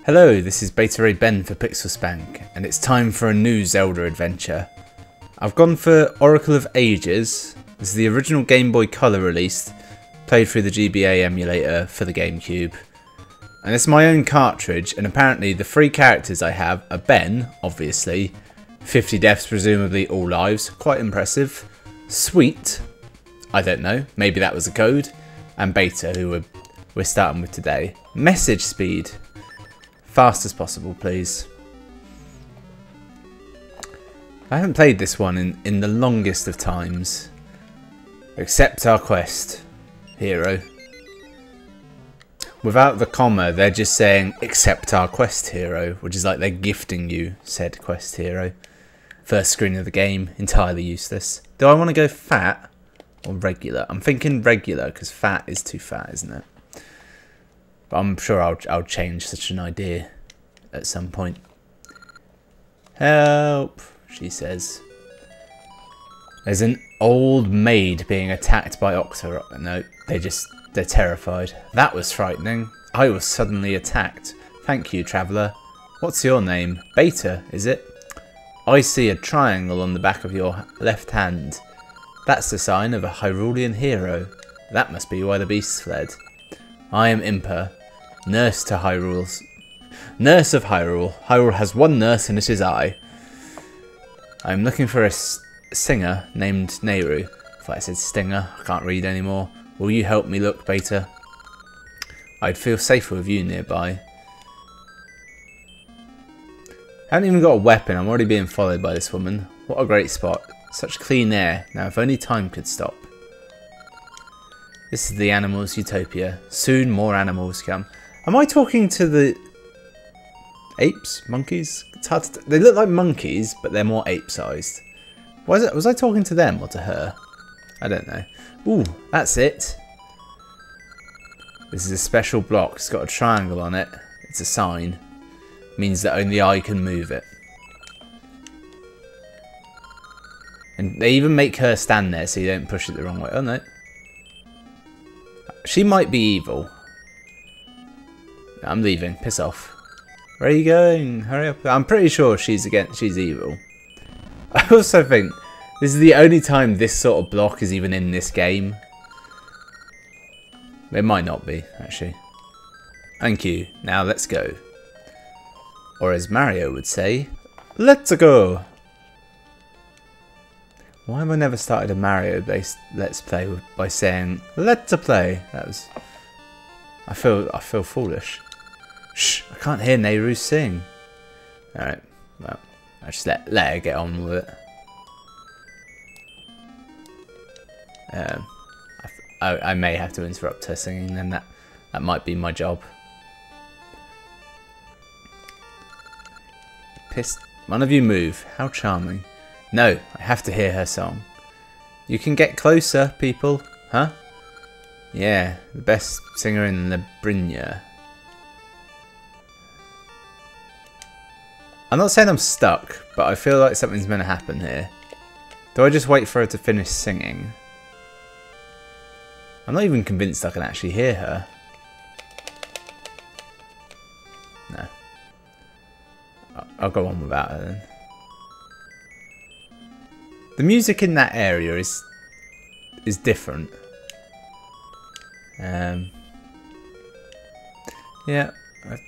Hello, this is Beta Ray Ben for Pixel Spank, and it's time for a new Zelda adventure. I've gone for Oracle of Ages. This is the original Game Boy Colour release, played through the GBA emulator for the GameCube. And it's my own cartridge, and apparently the three characters I have are Ben, obviously, 50 deaths presumably all lives, quite impressive, Sweet, I don't know, maybe that was a code, and Beta, who we're starting with today. Message speed. Fast as possible, please. I haven't played this one in the longest of times. Accept our quest, hero. Without the comma, they're just saying, accept our quest, hero, which is like they're gifting you said quest, hero. First screen of the game, entirely useless. Do I want to go fat or regular? I'm thinking regular, because fat is too fat, isn't it? But I'm sure I'll change such an idea at some point. Help, she says. There's an old maid being attacked by Octorok. No, they're terrified. That was frightening. I was suddenly attacked. Thank you, traveller. What's your name? Beta, is it? I see a triangle on the back of your left hand. That's the sign of a Hyrulean hero. That must be why the beasts fled. I am Impa, nurse to Hyrule's. Nurse of Hyrule. Hyrule has one nurse and it is I. I'm looking for a singer named Nehru. I thought I said stinger. I can't read anymore. Will you help me look, Beta? I'd feel safer with you nearby. I haven't even got a weapon. I'm already being followed by this woman. What a great spot. Such clean air. Now if only time could stop. This is the animals' utopia. Soon more animals come. Am I talking to the apes? Monkeys? It's hard to they look like monkeys, but they're more ape-sized. Was I talking to them or to her? I don't know. Ooh, that's it. This is a special block. It's got a triangle on it. It's a sign. Means that only I can move it. And they even make her stand there so you don't push it the wrong way. Oh no. She might be evil. I'm leaving. Piss off. Where are you going? Hurry up. I'm pretty sure she's evil. I also think this is the only time this sort of block is even in this game. It might not be, actually. Thank you. Now let's go. Or as Mario would say, let's go. Why have I never started a Mario-based Let's Play by saying let's play? That was. I feel foolish. Shh! I can't hear Nehru sing. All right. Well, I just let her get on with it. I may have to interrupt her singing, and that might be my job. Pissed. One of you move. How charming. No, I have to hear her song. You can get closer, people. Huh? Yeah, the best singer in Lebrinia. I'm not saying I'm stuck, but I feel like something's going to happen here. Do I just wait for her to finish singing? I'm not even convinced I can actually hear her. No. I'll go on without her then. The music in that area is different. Yeah, I've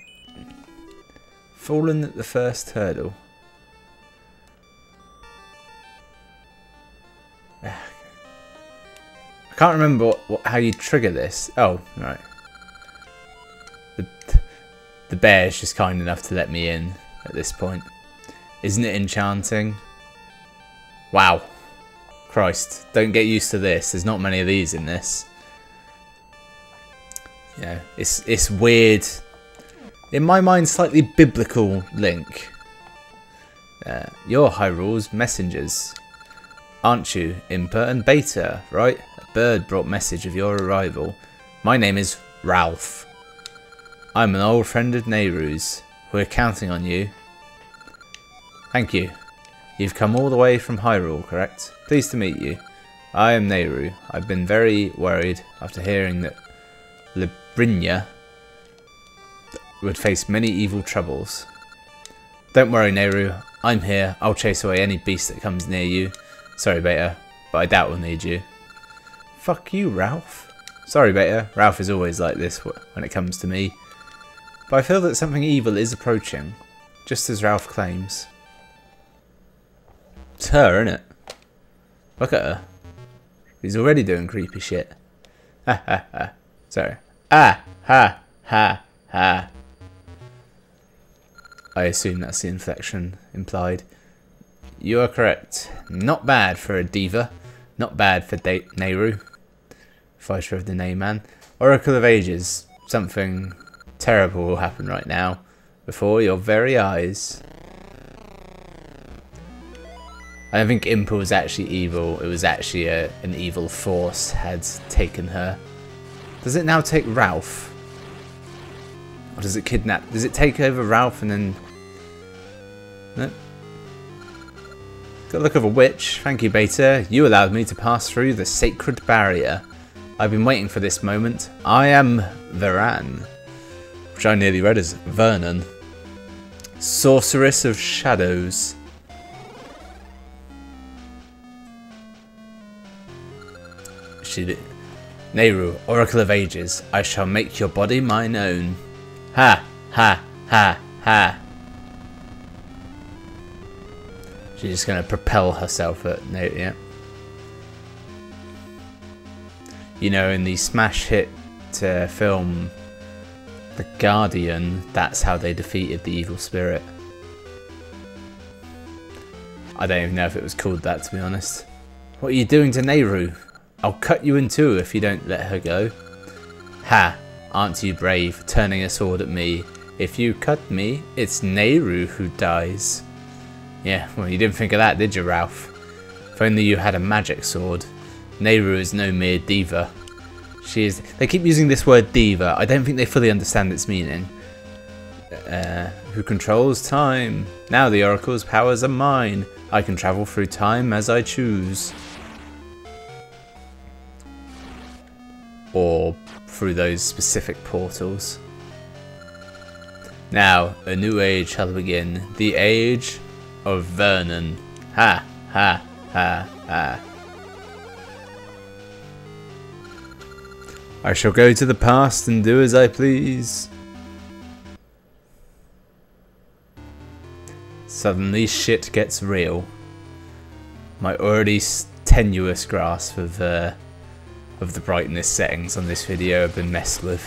fallen at the first hurdle. I can't remember how you trigger this. Oh, right. The bear's just kind enough to let me in at this point. Isn't it enchanting? Wow. Christ. Don't get used to this. There's not many of these in this. You know, it's weird. In my mind, slightly biblical Link. You're Hyrule's messengers. Aren't you, Impa and Beta, right? A bird brought message of your arrival. My name is Ralph. I'm an old friend of Nehru's. We're counting on you. Thank you. You've come all the way from Hyrule, correct? Pleased to meet you. I am Nehru. I've been very worried after hearing that Lebrinia would face many evil troubles. Don't worry, Nehru. I'm here. I'll chase away any beast that comes near you. Sorry, Beta, but I doubt we'll need you. Fuck you, Ralph. Sorry, Beta. Ralph is always like this when it comes to me. But I feel that something evil is approaching, just as Ralph claims. It's her, innit? Look at her. She's already doing creepy shit. Ha ha ha. Sorry. Ah ha ha ha. I assume that's the inflection implied. You are correct. Not bad for a diva. Not bad for Nehru. Fighter of the Neyman. Oracle of Ages. Something terrible will happen right now. Before your very eyes. I don't think Impa was actually evil. It was actually an evil force had taken her. Does it now take Ralph? Or does it kidnap? Does it take over Ralph and then... No. Got the look of a witch. Thank you, Beta. You allowed me to pass through the sacred barrier. I've been waiting for this moment. I am Varan. Which I nearly read as Vernon. Sorceress of Shadows. Nehru, Oracle of Ages, I shall make your body mine own. Ha, ha, ha, ha. She's just going to propel herself at Nehru, yeah. You know, in the smash hit film The Guardian, that's how they defeated the evil spirit. I don't even know if it was called that, to be honest. What are you doing to Nehru? I'll cut you in two if you don't let her go. Ha! Aren't you brave, turning a sword at me? If you cut me, it's Nehru who dies. Yeah, well, you didn't think of that, did you, Ralph? If only you had a magic sword. Nehru is no mere diva. She is... They keep using this word diva. I don't think they fully understand its meaning. Who controls time? Now the Oracle's powers are mine. I can travel through time as I choose. Or through those specific portals. Now, a new age shall begin. The age of Vernon. Ha, ha, ha, ha. I shall go to the past and do as I please. Suddenly shit gets real. My already tenuous grasp of the brightness settings on this video have been messed with.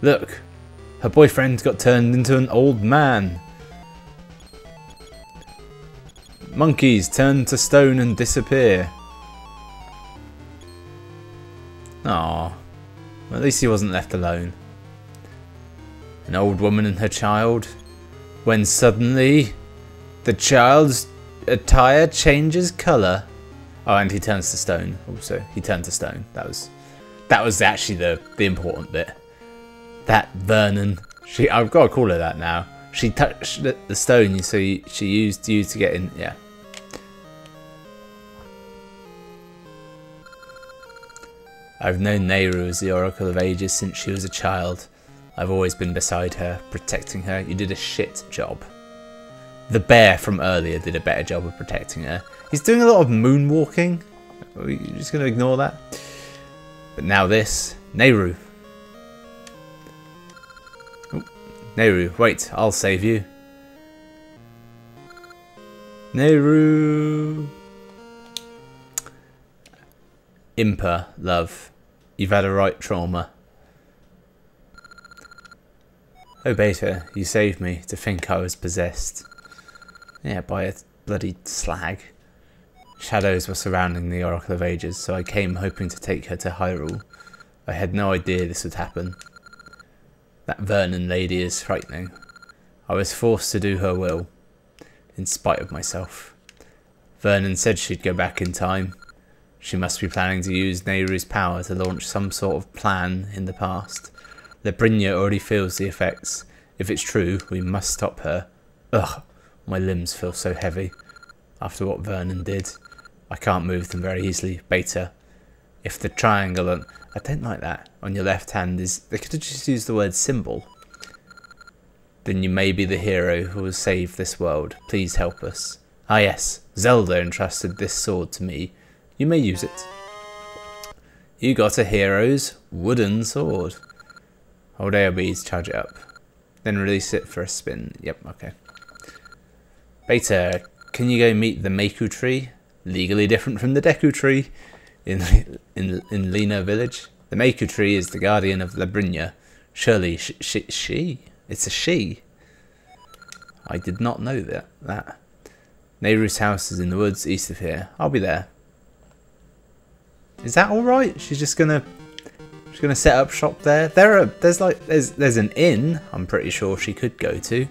Look, her boyfriend got turned into an old man. Monkeys turn to stone and disappear. Aww, well, at least he wasn't left alone. An old woman and her child, when suddenly the child's attire changes colour. Oh, and he turns to stone. Also, he turned to stone. That was actually the important bit. That Vernon. I've got to call her that now. She touched the stone, so she used you to get in. Yeah. I've known Nehru as the Oracle of Ages since she was a child. I've always been beside her, protecting her. You did a shit job. The bear from earlier did a better job of protecting her. He's doing a lot of moonwalking. Are we just going to ignore that? But now this. Nehru. Oh, Nehru, wait, I'll save you. Nehru. Impa, love. You've had a right trauma. Oh, Beta, you saved me. To think I was possessed. Yeah, by a bloody slag. Shadows were surrounding the Oracle of Ages, so I came hoping to take her to Hyrule. I had no idea this would happen. That Vernon lady is frightening. I was forced to do her will, in spite of myself. Vernon said she'd go back in time. She must be planning to use Nehru's power to launch some sort of plan in the past. Lebrinya already feels the effects. If it's true, we must stop her. Ugh, my limbs feel so heavy. After what Vernon did, I can't move them very easily. Beta, If the triangle on... I don't like that. On your left hand is... They could have just used the word symbol. Then you may be the hero who will save this world. Please help us. Ah yes, Zelda entrusted this sword to me. You may use it. You got a hero's wooden sword. Hold A or B to charge it up. Then release it for a spin. Yep, okay. Beta, can you go meet the Maku tree? Legally different from the Deku tree in Lena village. The Maku tree is the guardian of Labrinya. Surely she? It's a she. I did not know that. Nehru's house is in the woods east of here. I'll be there. Is that all right? She's gonna set up shop there. There's an inn. I'm pretty sure she could go to.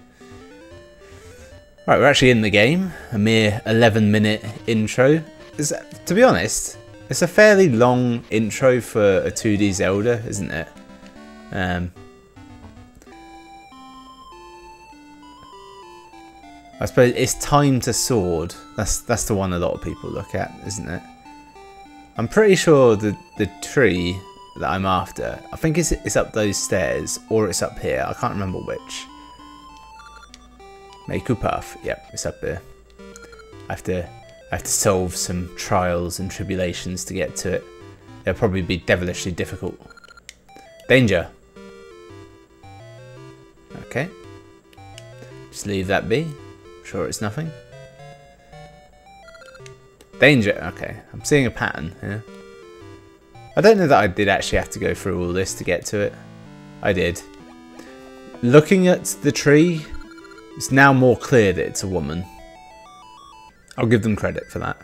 Right, we're actually in the game. A mere 11-minute intro. To be honest, it's a fairly long intro for a 2D Zelda, isn't it? I suppose it's time to sword. That's the one a lot of people look at, isn't it? I'm pretty sure the tree that I'm after, I think it's up those stairs or it's up here. I can't remember which. Maku path. Yep, it's up here. I have to solve some trials and tribulations to get to it. They'll probably be devilishly difficult. Danger. Okay. Just leave that be. Sure it's nothing. Danger. Okay, I'm seeing a pattern here. I don't know that I did actually have to go through all this to get to it. I did. Looking at the tree, it's now more clear that it's a woman. I'll give them credit for that.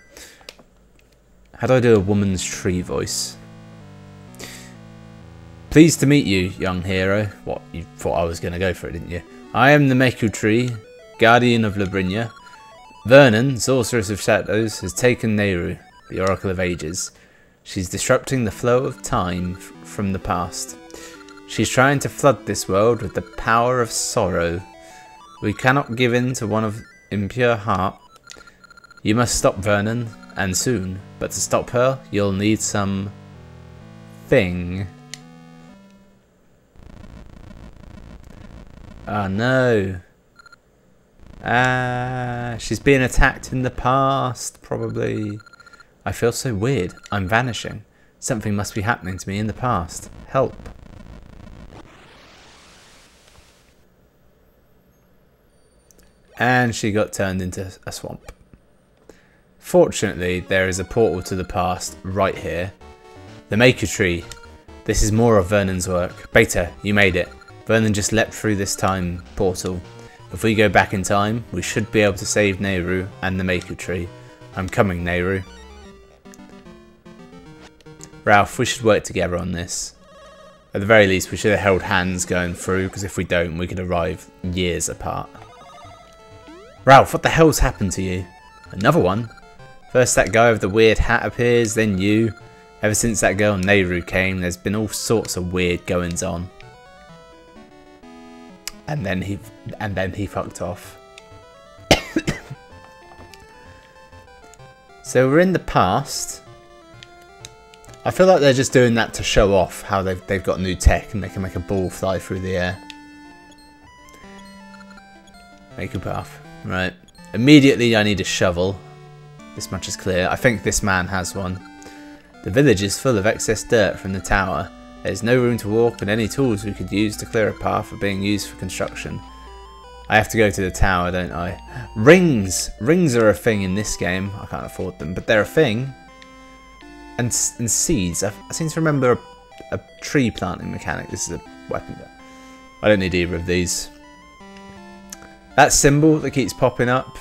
How do I do a woman's tree voice? Pleased to meet you, young hero. What, you thought I was going to go for it, didn't you? I am the Maku tree, guardian of Labrinya. Vernon, sorceress of shadows, has taken Nehru, the oracle of ages. She's disrupting the flow of time from the past. She's trying to flood this world with the power of sorrow. We cannot give in to one of impure heart. You must stop Vernon, and soon. But to stop her, you'll need some thing. Oh no. She's being attacked in the past, probably. I feel so weird. I'm vanishing. Something must be happening to me in the past. Help. And she got turned into a swamp. Fortunately, there is a portal to the past right here. The Maku tree. This is more of Vernon's work. Beta, you made it. Vernon just leapt through this time portal. If we go back in time, we should be able to save Nehru and the Maku tree. I'm coming, Nehru. Ralph, we should work together on this. At the very least, we should have held hands going through, because if we don't, we could arrive years apart. Ralph, what the hell's happened to you? Another one? First that guy with the weird hat appears, then you. Ever since that girl Nehru came, there's been all sorts of weird goings on. And then he fucked off. So we're in the past. I feel like they're just doing that to show off how they've got new tech and they can make a ball fly through the air. Make a path. Right. Immediately I need a shovel. This much is clear. I think this man has one. The village is full of excess dirt from the tower. There's no room to walk, and any tools we could use to clear a path are being used for construction. I have to go to the tower, don't I? Rings! Rings are a thing in this game. I can't afford them, but they're a thing. And seeds. I seem to remember a tree planting mechanic. This is a weapon. I don't need either of these. That symbol that keeps popping up.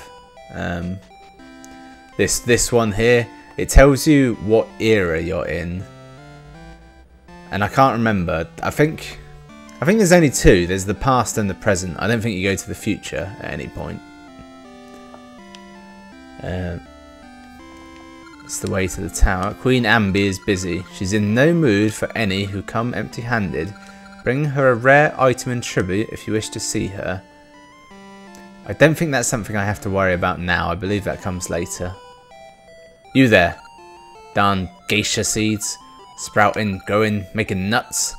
This one here. It tells you what era you're in. And I can't remember. I think there's only two. There's the past and the present. I don't think you go to the future at any point. It's the way to the tower. Queen Ambi is busy. She's in no mood for any who come empty-handed. Bring her a rare item in tribute if you wish to see her. I don't think that's something I have to worry about now. I believe that comes later. You there. Darn geisha seeds. sprouting, growing, making nuts.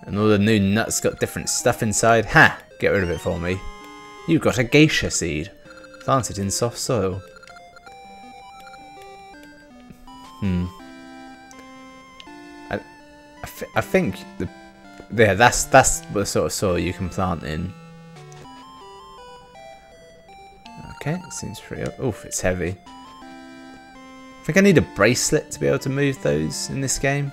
And all the new nuts got different stuff inside. Ha! Get rid of it for me. You've got a geisha seed. Planted in soft soil. I think that's the sort of soil you can plant in. Okay, it seems pretty. Oof, it's heavy. I think I need a bracelet to be able to move those in this game.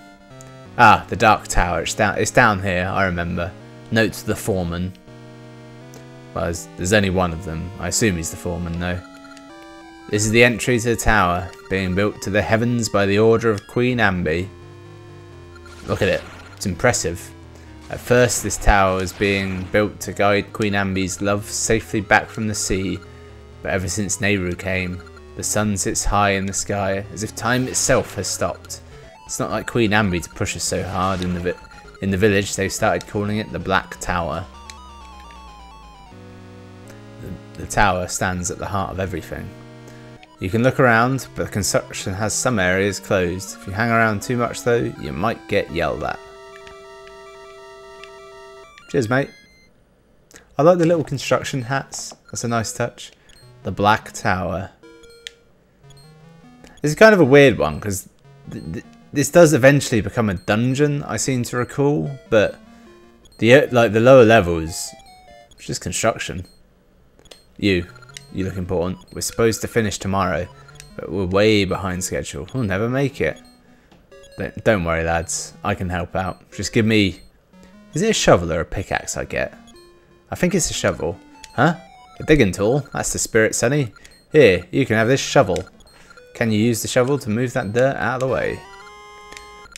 Ah, the Dark Tower. It's down here. I remember. Note to the foreman. Well, there's only one of them. I assume he's the foreman, though. This is the entry to the tower, being built to the heavens by the order of Queen Ambi. Look at it. It's impressive. At first, this tower was being built to guide Queen Ambi's love safely back from the sea, but ever since Nehru came, the sun sits high in the sky, as if time itself has stopped. It's not like Queen Ambi to push us so hard. In the village, they've started calling it the Black Tower. The tower stands at the heart of everything. You can look around, but the construction has some areas closed. If you hang around too much though, you might get yelled at. Cheers, mate. I like the little construction hats. That's a nice touch. The Black Tower. This is kind of a weird one, because this does eventually become a dungeon, I seem to recall, but the lower levels, it's just construction. You look important. We're supposed to finish tomorrow, but we're way behind schedule. We'll never make it. Don't worry, lads. I can help out. Just give me... Is it a shovel or a pickaxe I get? I think it's a shovel. Huh? A digging tool? That's the spirit, Sonny. Here, you can have this shovel. Can you use the shovel to move that dirt out of the way?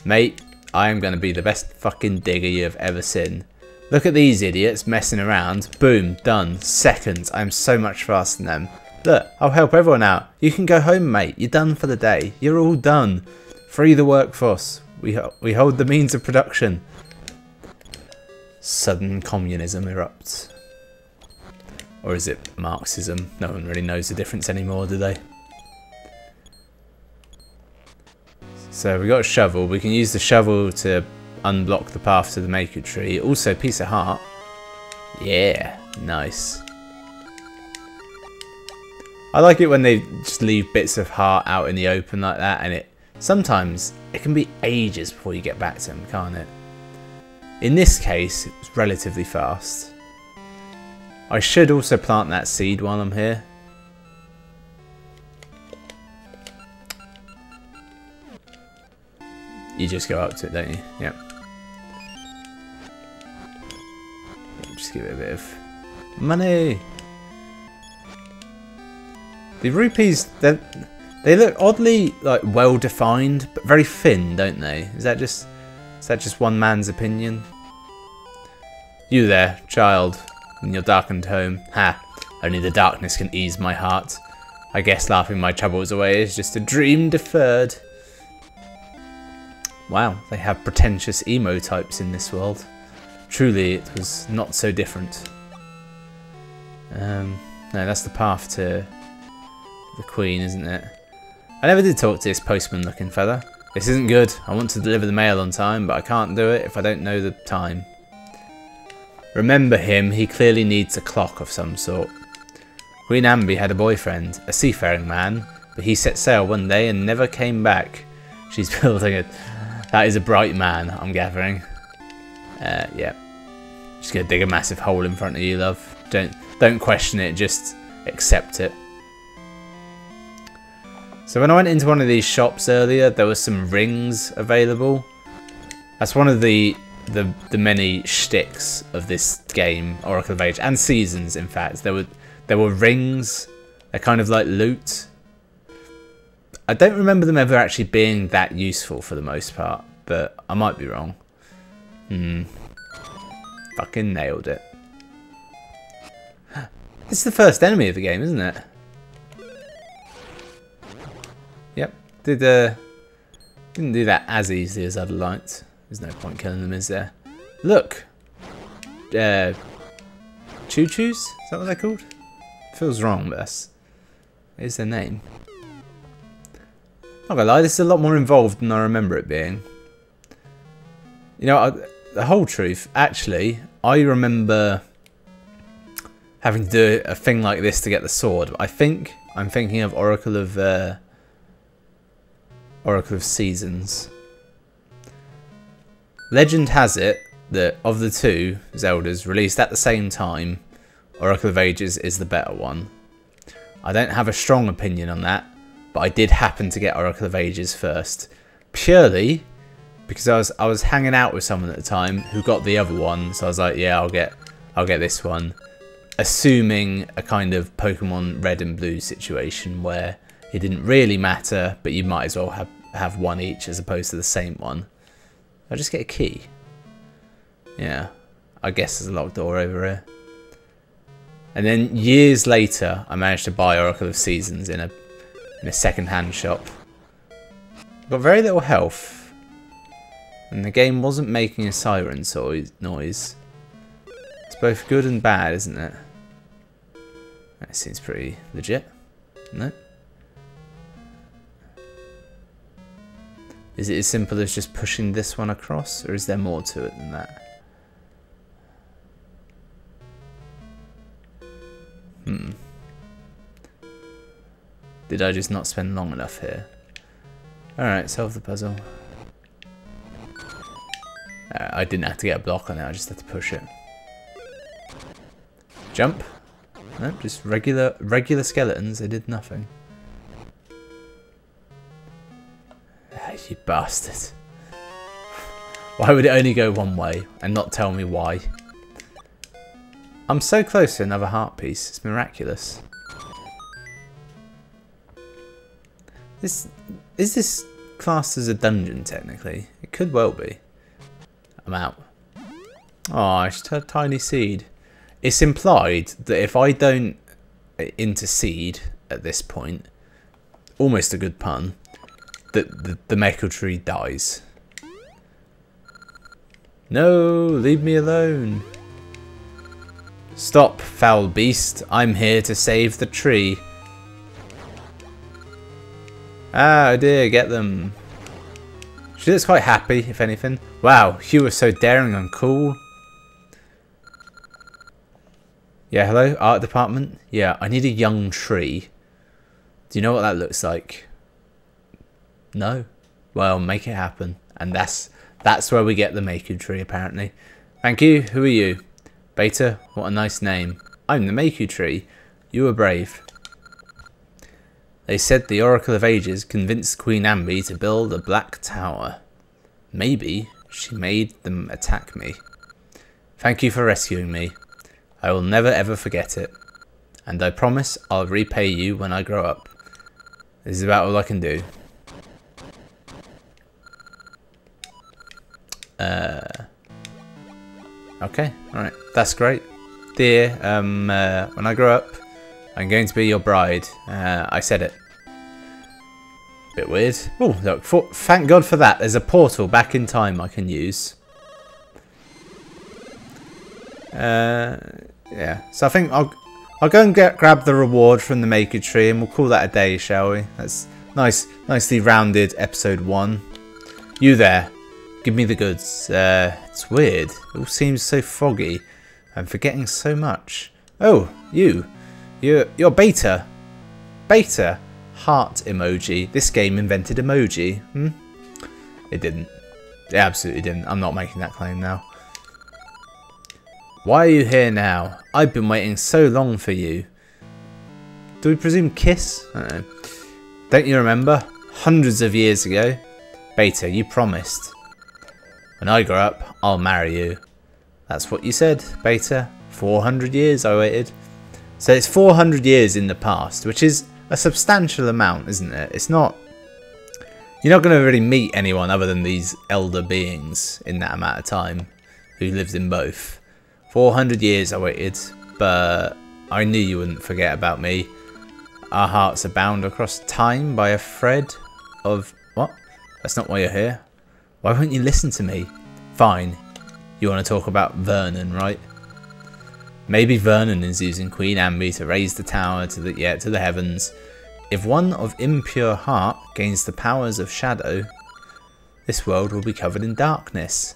Mate, I am going to be the best fucking digger you have ever seen. Look at these idiots messing around. Boom, done. Seconds. I'm so much faster than them. Look, I'll help everyone out. You can go home, mate. You're done for the day. You're all done. Free the workforce. We hold the means of production. Sudden communism erupts. Or is it Marxism? No one really knows the difference anymore, do they? So we got a shovel. We can use the shovel to unblock the path to the maker tree. Also, piece of heart. Yeah, nice. I like it when they just leave bits of heart out in the open like that, and sometimes it can be ages before you get back to them, can't it? In this case, it's relatively fast. I should also plant that seed while I'm here. You just go up to it, don't you? Yep. Just give it a bit of money. The rupees, they look oddly like well defined, but very thin, don't they? Is that just one man's opinion? You there, child, in your darkened home. Ha! Only the darkness can ease my heart. I guess laughing my troubles away is just a dream deferred. Wow, they have pretentious emo types in this world. Truly, it was not so different. No, that's the path to the Queen, isn't it? I never did talk to this postman-looking fella. This isn't good. I want to deliver the mail on time, but I can't do it if I don't know the time. Remember him, he clearly needs a clock of some sort. Queen Ambi had a boyfriend, a seafaring man, but he set sail one day and never came back. She's building it. That is a bright man, I'm gathering. Yeah. Just gonna dig a massive hole in front of you, love. Don't question it, just accept it. So when I went into one of these shops earlier, there were some rings available. That's one of the many shticks of this game, Oracle of Age, and Seasons. In fact, there were rings. They're kind of like loot. I don't remember them ever actually being that useful for the most part, but I might be wrong. Fucking nailed it. This is the first enemy of the game, isn't it? Yep. Didn't do that as easily as I'd liked. There's no point killing them, is there? Look! Choo-choos? Is that what they're called? Feels wrong, but that's... Here's their name. Not gonna lie, this is a lot more involved than I remember it being. You know, the whole truth, actually, I remember having to do a thing like this to get the sword. I think I'm thinking of Oracle of Seasons. Legend has it that of the two Zeldas released at the same time, Oracle of Ages is the better one. I don't have a strong opinion on that, but I did happen to get Oracle of Ages first, purely because I was hanging out with someone at the time who got the other one, so I was like, yeah, I'll get this one, assuming a kind of Pokemon Red and Blue situation where it didn't really matter, but you might as well have one each as opposed to the same one. I'll just get a key. Yeah, I guess there's a locked door over here. And then years later, I managed to buy Oracle of Seasons in a second-hand shop. Got very little health. And the game wasn't making a siren noise. It's both good and bad, isn't it? That seems pretty legit. No? Is it as simple as just pushing this one across, or is there more to it than that? Did I just not spend long enough here? Alright, solve the puzzle. I didn't have to get a block on it, I just had to push it. Jump. Nope, just regular skeletons, they did nothing. You bastard. Why would it only go one way and not tell me why? I'm so close to another heart piece, it's miraculous. Is this classed as a dungeon technically? It could well be. I'm out. Oh, it's a tiny seed. It's implied that if I don't intercede at this point, almost a good pun, that the Mecha Tree dies. No, leave me alone. Stop, foul beast. I'm here to save the tree. Ah, dear, get them. She looks quite happy, if anything. Wow, you were so daring and cool. Yeah, hello, art department? Yeah, I need a young tree. Do you know what that looks like? No? Well, make it happen. And that's where we get the Meiku tree, apparently. Thank you, who are you? Beta, what a nice name. I'm the Meiku tree. You were brave. They said the Oracle of Ages convinced Queen Ambi to build a black tower. Maybe she made them attack me. Thank you for rescuing me. I will never ever forget it. And I promise I'll repay you when I grow up. This is about all I can do. Okay, alright. That's great. Dear, when I grow up, I'm going to be your bride. I said it. Bit weird. Oh, look, thank God for that. There's a portal back in time I can use. Yeah, so I think I'll go and grab the reward from the Maker Tree and we'll call that a day, shall we? That's nicely rounded episode 1. You there. Give me the goods. It's weird. It all seems so foggy. I'm forgetting so much. Oh, you're Beta. Beta. Heart emoji. This game invented emoji. It didn't. It absolutely didn't. I'm not making that claim now. Why are you here now? I've been waiting so long for you. Do we presume kiss? I don't know. Don't you remember? Hundreds of years ago. Beta, you promised. When I grow up, I'll marry you. That's what you said, Beta. 400 years I waited. So it's 400 years in the past, which is a substantial amount, isn't it? It's not... You're not going to really meet anyone other than these elder beings in that amount of time who lived in both. 400 years I waited, but I knew you wouldn't forget about me. Our hearts are bound across time by a thread of... What? That's not why you're here. Why won't you listen to me? Fine. You want to talk about Vernon, right? Maybe Vernon is using Queen Ambi to raise the tower to the heavens. If one of impure heart gains the powers of shadow, this world will be covered in darkness.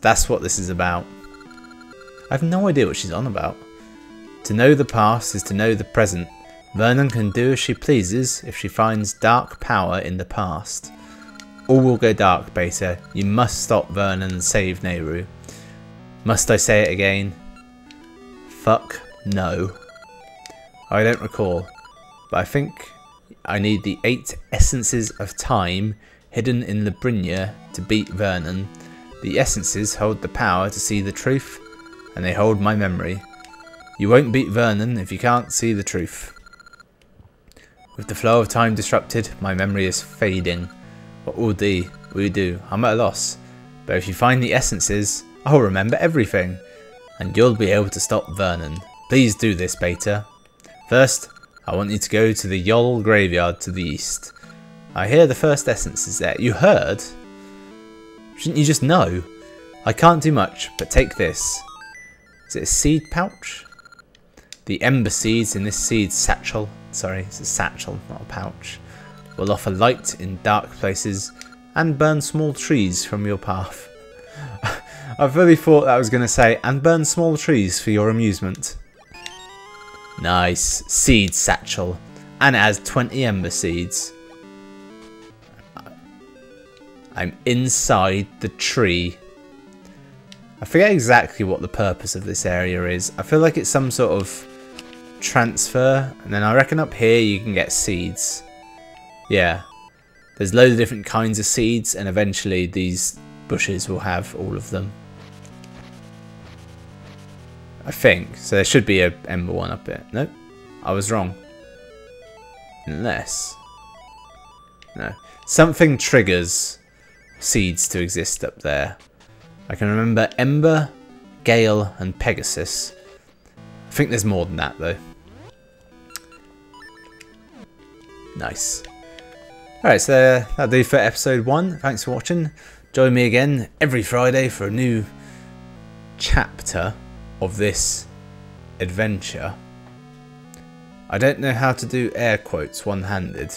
That's what this is about. I have no idea what she's on about. To know the past is to know the present. Vernon can do as she pleases if she finds dark power in the past. All will go dark, Beta. You must stop Vernon and save Nehru. Must I say it again? Fuck no. I don't recall, but I think I need the 8 essences of time hidden in Labrinia to beat Vernon. The essences hold the power to see the truth, and they hold my memory. You won't beat Vernon if you can't see the truth. With the flow of time disrupted, my memory is fading. What will we do? I'm at a loss. But if you find the essences, I'll remember everything. And you'll be able to stop Vernon. Please do this, Beta. First, I want you to go to the Yol graveyard to the east. I hear the first essence is there. You heard? Shouldn't you just know? I can't do much, but take this. Is it a seed pouch? The ember seeds in this seed satchel, sorry, it's a satchel, not a pouch, will offer light in dark places and burn small trees from your path. I really thought that was going to say, and burn small trees for your amusement. Nice, seed satchel, and it has 20 ember seeds. I'm inside the tree. I forget exactly what the purpose of this area is. I feel like it's some sort of transfer, and then I reckon up here you can get seeds. Yeah, there's loads of different kinds of seeds, and eventually these bushes will have all of them. I think. So there should be a ember one up here. Nope, I was wrong. Unless... no. Something triggers seeds to exist up there. I can remember Ember, Gale and Pegasus. I think there's more than that though. Nice. Alright, so that'll do for episode 1. Thanks for watching. Join me again every Friday for a new chapter of this adventure. I don't know how to do air quotes one-handed.